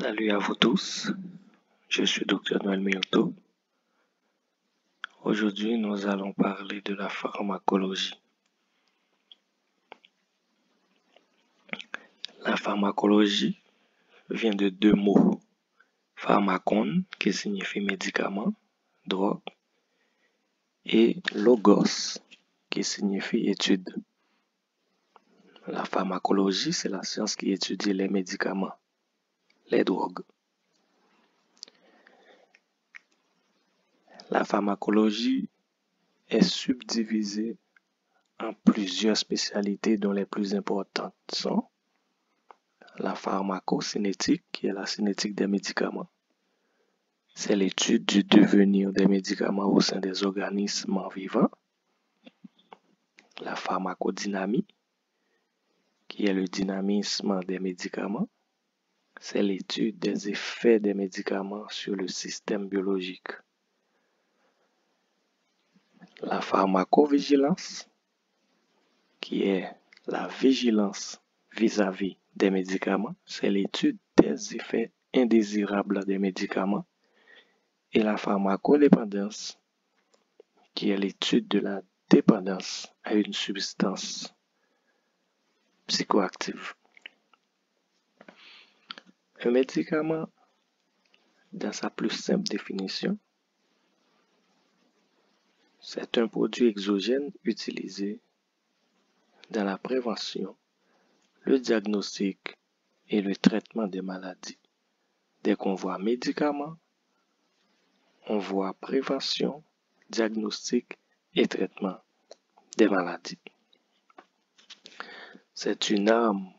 Salut à vous tous, je suis Dr Noël Mioto. Aujourd'hui, nous allons parler de la pharmacologie. La pharmacologie vient de deux mots, pharmakon qui signifie médicament, drogue, et logos qui signifie étude. La pharmacologie, c'est la science qui étudie les médicaments, les drogues. La pharmacologie est subdivisée en plusieurs spécialités dont les plus importantes sont la pharmacocinétique, qui est la cinétique des médicaments. C'est l'étude du devenir des médicaments au sein des organismes vivants. La pharmacodynamie, qui est le dynamisme des médicaments. C'est l'étude des effets des médicaments sur le système biologique. La pharmacovigilance, qui est la vigilance vis-à-vis des médicaments, c'est l'étude des effets indésirables des médicaments. Et la pharmacodépendance, qui est l'étude de la dépendance à une substance psychoactive. Un médicament, dans sa plus simple définition, c'est un produit exogène utilisé dans la prévention, le diagnostic et le traitement des maladies. Dès qu'on voit médicament, on voit prévention, diagnostic et traitement des maladies. C'est une arme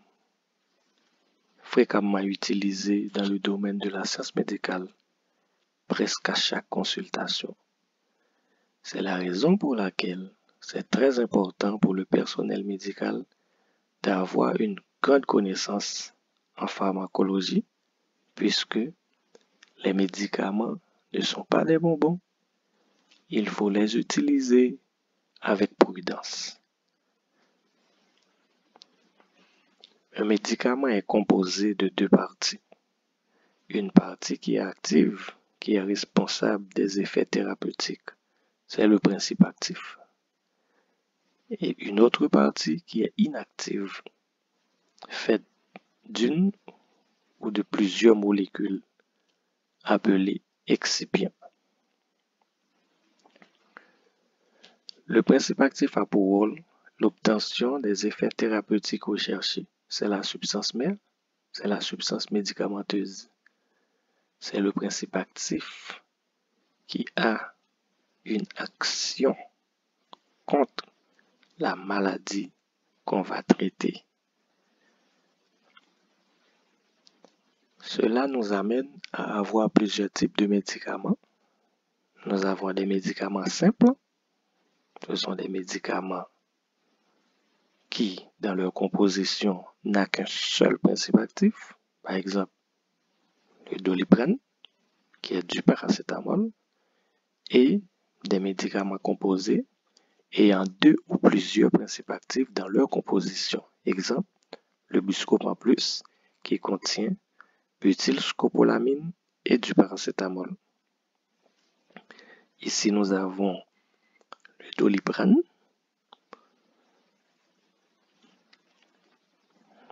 fréquemment utilisée dans le domaine de la science médicale, presque à chaque consultation. C'est la raison pour laquelle c'est très important pour le personnel médical d'avoir une grande connaissance en pharmacologie, puisque les médicaments ne sont pas des bonbons. Il faut les utiliser avec prudence. Un médicament est composé de deux parties. Une partie qui est active, qui est responsable des effets thérapeutiques, c'est le principe actif. Et une autre partie qui est inactive, faite d'une ou de plusieurs molécules appelées excipients. Le principe actif a pour rôle l'obtention des effets thérapeutiques recherchés. C'est la substance mère, c'est la substance médicamenteuse. C'est le principe actif qui a une action contre la maladie qu'on va traiter. Cela nous amène à avoir plusieurs types de médicaments. Nous avons des médicaments simples. Ce sont des médicaments qui, dans leur composition, n'a qu'un seul principe actif. Par exemple, le Doliprane, qui est du paracétamol, et des médicaments composés ayant deux ou plusieurs principes actifs dans leur composition. Exemple, le Buscopan Plus, qui contient butylscopolamine et du paracétamol. Ici, nous avons le Doliprane,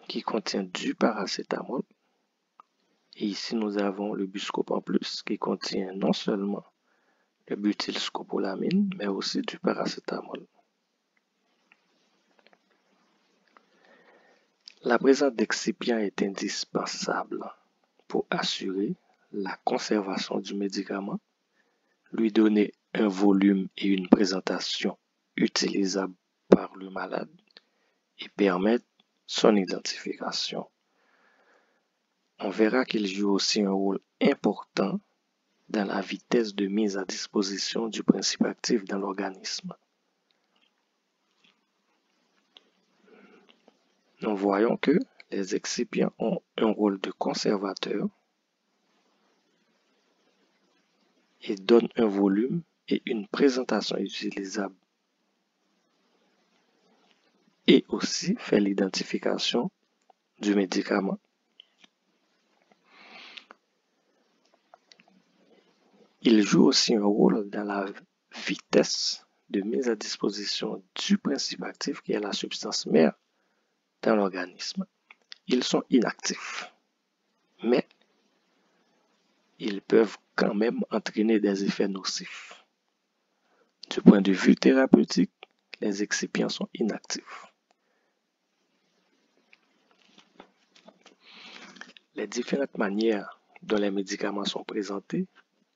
qui contient du paracétamol. Et ici, nous avons le Buscopan Plus, qui contient non seulement le butylscopolamine, mais aussi du paracétamol. La présence d'excipients est indispensable pour assurer la conservation du médicament, lui donner un volume et une présentation utilisables par le malade et permettre son identification. On verra qu'il joue aussi un rôle important dans la vitesse de mise à disposition du principe actif dans l'organisme. Nous voyons que les excipients ont un rôle de conservateur et donnent un volume et une présentation utilisable et aussi fait l'identification du médicament. Il joue aussi un rôle dans la vitesse de mise à disposition du principe actif qui est la substance mère dans l'organisme. Ils sont inactifs, mais ils peuvent quand même entraîner des effets nocifs. Du point de vue thérapeutique, les excipients sont inactifs. Les différentes manières dont les médicaments sont présentés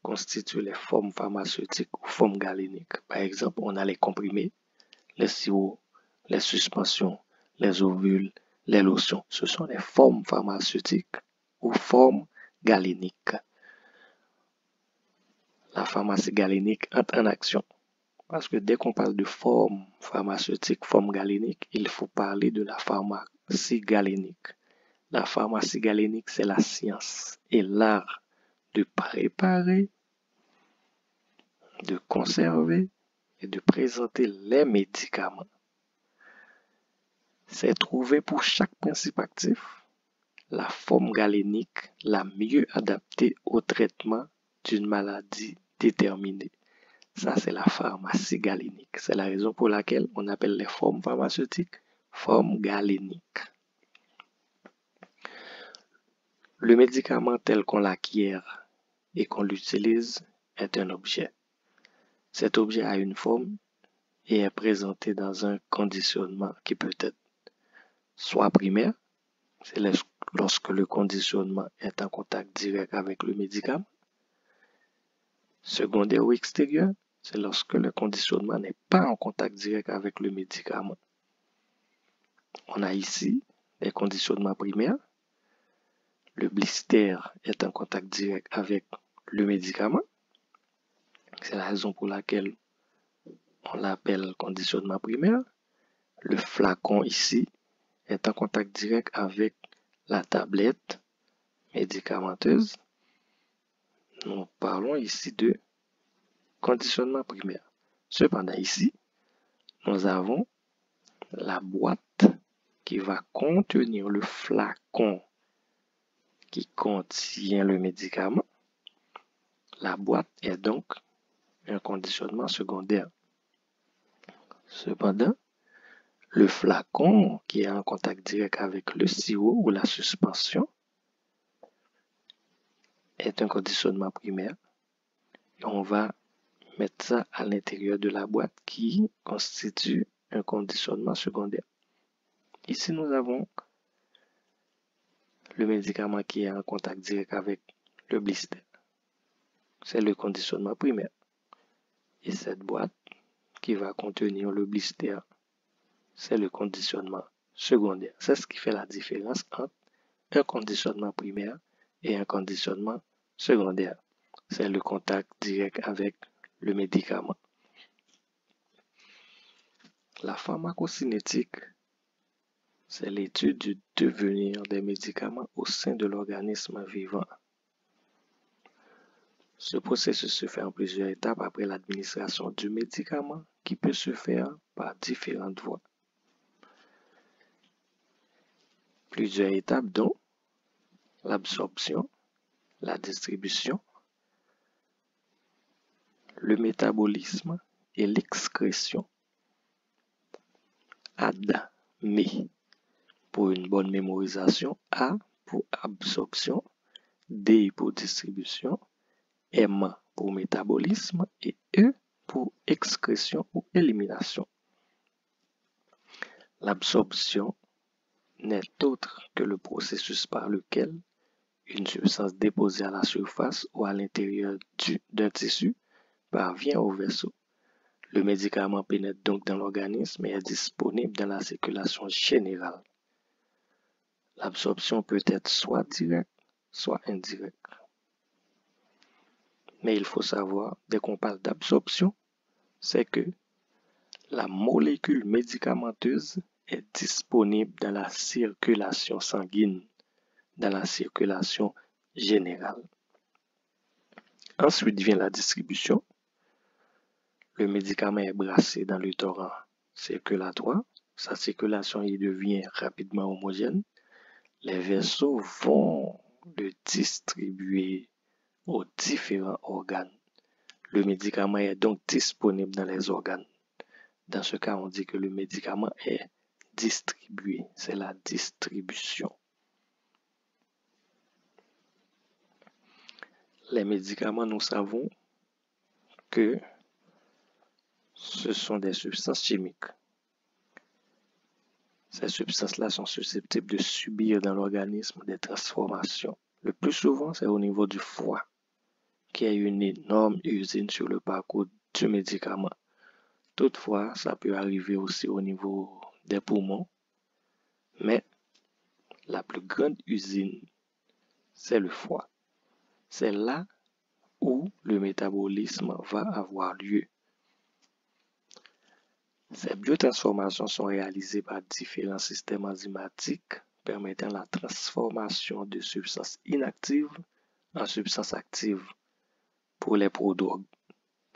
constituent les formes pharmaceutiques ou formes galéniques. Par exemple, on a les comprimés, les sirops, les suspensions, les ovules, les lotions. Ce sont les formes pharmaceutiques ou formes galéniques. La pharmacie galénique entre en action. Parce que dès qu'on parle de forme pharmaceutique, forme galénique, il faut parler de la pharmacie galénique. La pharmacie galénique, c'est la science et l'art de préparer, de conserver et de présenter les médicaments. C'est trouver pour chaque principe actif la forme galénique la mieux adaptée au traitement d'une maladie déterminée. Ça, c'est la pharmacie galénique. C'est la raison pour laquelle on appelle les formes pharmaceutiques formes galéniques. Le médicament tel qu'on l'acquiert et qu'on l'utilise est un objet. Cet objet a une forme et est présenté dans un conditionnement qui peut être soit primaire, c'est lorsque le conditionnement est en contact direct avec le médicament. Secondaire ou extérieur, c'est lorsque le conditionnement n'est pas en contact direct avec le médicament. On a ici les conditionnements primaires. Le blister est en contact direct avec le médicament. C'est la raison pour laquelle on l'appelle conditionnement primaire. Le flacon ici est en contact direct avec la tablette médicamenteuse. Nous parlons ici de conditionnement primaire. Cependant ici, nous avons la boîte qui va contenir le flacon qui contient le médicament. La boîte est donc un conditionnement secondaire. Cependant, le flacon qui est en contact direct avec le sirop ou la suspension est un conditionnement primaire. Et on va mettre ça à l'intérieur de la boîte qui constitue un conditionnement secondaire. Ici, nous avons le médicament qui est en contact direct avec le blister. C'est le conditionnement primaire. Et cette boîte qui va contenir le blister, c'est le conditionnement secondaire. C'est ce qui fait la différence entre un conditionnement primaire et un conditionnement secondaire. C'est le contact direct avec le médicament. La pharmacocinétique, c'est l'étude du devenir des médicaments au sein de l'organisme vivant. Ce processus se fait en plusieurs étapes après l'administration du médicament qui peut se faire par différentes voies. Plusieurs étapes dont l'absorption, la distribution, le métabolisme et l'excrétion. AD, mé pour une bonne mémorisation, A pour absorption, D pour distribution, M pour métabolisme et E pour excrétion ou élimination. L'absorption n'est autre que le processus par lequel une substance déposée à la surface ou à l'intérieur d'un tissu parvient au vaisseau. Le médicament pénètre donc dans l'organisme et est disponible dans la circulation générale. L'absorption peut être soit directe, soit indirecte. Mais il faut savoir, dès qu'on parle d'absorption, c'est que la molécule médicamenteuse est disponible dans la circulation sanguine, dans la circulation générale. Ensuite vient la distribution. Le médicament est brassé dans le torrent circulatoire. Sa circulation y devient rapidement homogène. Les vaisseaux vont le distribuer aux différents organes. Le médicament est donc disponible dans les organes. Dans ce cas, on dit que le médicament est distribué. C'est la distribution. Les médicaments, nous savons que ce sont des substances chimiques. Ces substances-là sont susceptibles de subir dans l'organisme des transformations. Le plus souvent, c'est au niveau du foie, qui est une énorme usine sur le parcours du médicament. Toutefois, ça peut arriver aussi au niveau des poumons, mais la plus grande usine, c'est le foie. C'est là où le métabolisme va avoir lieu. Ces biotransformations sont réalisées par différents systèmes enzymatiques permettant la transformation de substances inactives en substances actives. Pour les prodrogues,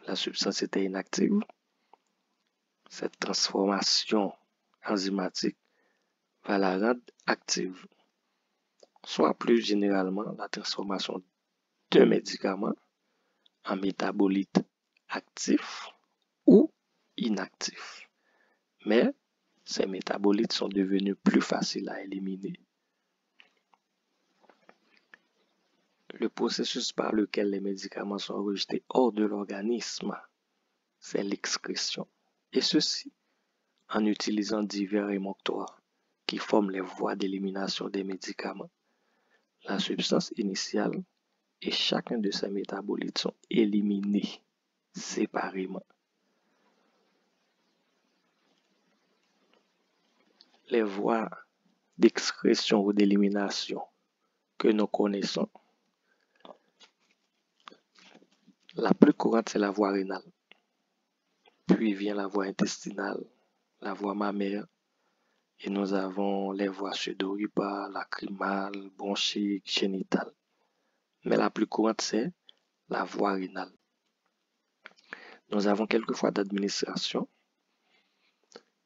la substance était inactive. Cette transformation enzymatique va la rendre active. Soit plus généralement, la transformation d'un médicament en métabolite actif ou inactif. Mais ces métabolites sont devenus plus faciles à éliminer. Le processus par lequel les médicaments sont rejetés hors de l'organisme, c'est l'excrétion. Et ceci en utilisant divers émonctoires qui forment les voies d'élimination des médicaments. La substance initiale et chacun de ces métabolites sont éliminés séparément. Les voies d'excrétion ou d'élimination que nous connaissons, la plus courante, c'est la voie rénale. Puis vient la voie intestinale, la voie mammaire, et nous avons les voies sudoripare, lacrymale, bronchique, génitale. Mais la plus courante, c'est la voie rénale. Nous avons quelques voies d'administration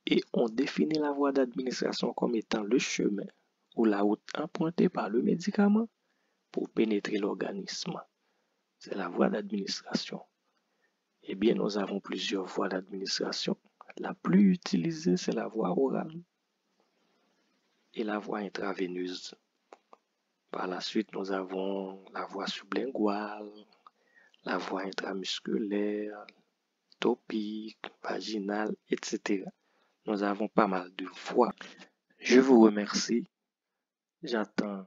et on définit la voie d'administration comme étant le chemin ou la route empruntée par le médicament pour pénétrer l'organisme. C'est la voie d'administration. Eh bien, nous avons plusieurs voies d'administration. La plus utilisée, c'est la voie orale et la voie intraveineuse. Par la suite, nous avons la voie sublinguale, la voie intramusculaire, topique, vaginale, etc. Nous avons pas mal de voies. Je vous remercie. J'attends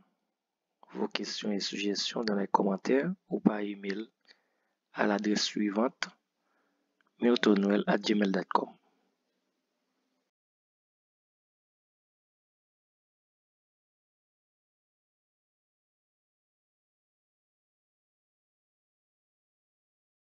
vos questions et suggestions dans les commentaires ou par email à l'adresse suivante: myrtonoel@gmail.com.